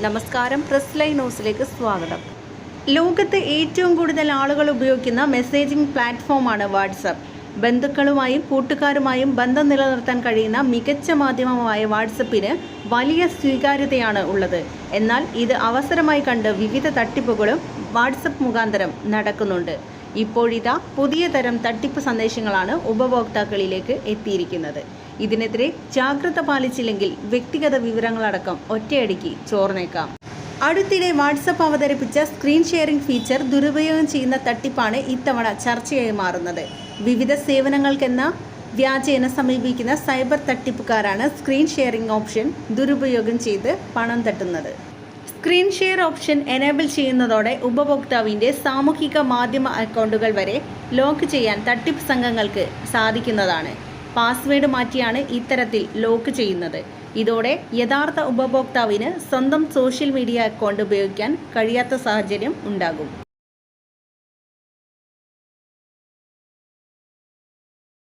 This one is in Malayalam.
നമസ്കാരം, പ്രസ് ലൈവ് ന്യൂസിലേക്ക് സ്വാഗതം. ലോകത്ത് ഏറ്റവും കൂടുതൽ ആളുകൾ ഉപയോഗിക്കുന്ന മെസ്സേജിംഗ് പ്ലാറ്റ്ഫോമാണ് വാട്സപ്പ്. ബന്ധുക്കളുമായും കൂട്ടുകാരുമായും ബന്ധം നിലനിർത്താൻ കഴിയുന്ന മികച്ച മാധ്യമമായ വാട്സപ്പിന് വലിയ സ്വീകാര്യതയാണ് ഉള്ളത്. എന്നാൽ ഇത് അവസരമായി കണ്ട് വിവിധ തട്ടിപ്പുകളും വാട്സപ്പ് മുഖാന്തരം നടക്കുന്നുണ്ട്. ഇപ്പോഴിതാ പുതിയ തരം തട്ടിപ്പ് സന്ദേശങ്ങളാണ് ഉപഭോക്താക്കളിലേക്ക് എത്തിയിരിക്കുന്നത്. ഇതിനെതിരെ ജാഗ്രത പാലിച്ചില്ലെങ്കിൽ വ്യക്തിഗത വിവരങ്ങളടക്കം ഒറ്റയടിക്ക് ചോർന്നേക്കാം. അടുത്തിടെ വാട്സപ്പ് അവതരിപ്പിച്ച സ്ക്രീൻ ഷെയറിംഗ് ഫീച്ചർ ദുരുപയോഗം ചെയ്യുന്ന തട്ടിപ്പാണ് ഇത്തവണ ചർച്ചയായി മാറുന്നത്. വിവിധ സേവനങ്ങൾക്കെന്ന വ്യാജേന സമീപിക്കുന്ന സൈബർ തട്ടിപ്പുകാരാണ് സ്ക്രീൻ ഷെയറിംഗ് ഓപ്ഷൻ ദുരുപയോഗം ചെയ്ത് പണം തട്ടുന്നത്. സ്ക്രീൻ ഷെയർ ഓപ്ഷൻ എനേബിൾ ചെയ്യുന്നതോടെ ഉപഭോക്താവിൻ്റെ സാമൂഹിക മാധ്യമ അക്കൗണ്ടുകൾ വരെ ലോക്ക് ചെയ്യാൻ തട്ടിപ്പ് സംഘങ്ങൾക്ക് സാധിക്കുന്നതാണ്. പാസ്വേഡ് മാറ്റിയാണ് ഇത്തരത്തിൽ ലോക്ക് ചെയ്യുന്നത്. ഇതോടെ യഥാർത്ഥ ഉപഭോക്താവിന് സ്വന്തം സോഷ്യൽ മീഡിയ അക്കൗണ്ട് ഉപയോഗിക്കാൻ കഴിയാത്ത സാഹചര്യം ഉണ്ടാകും.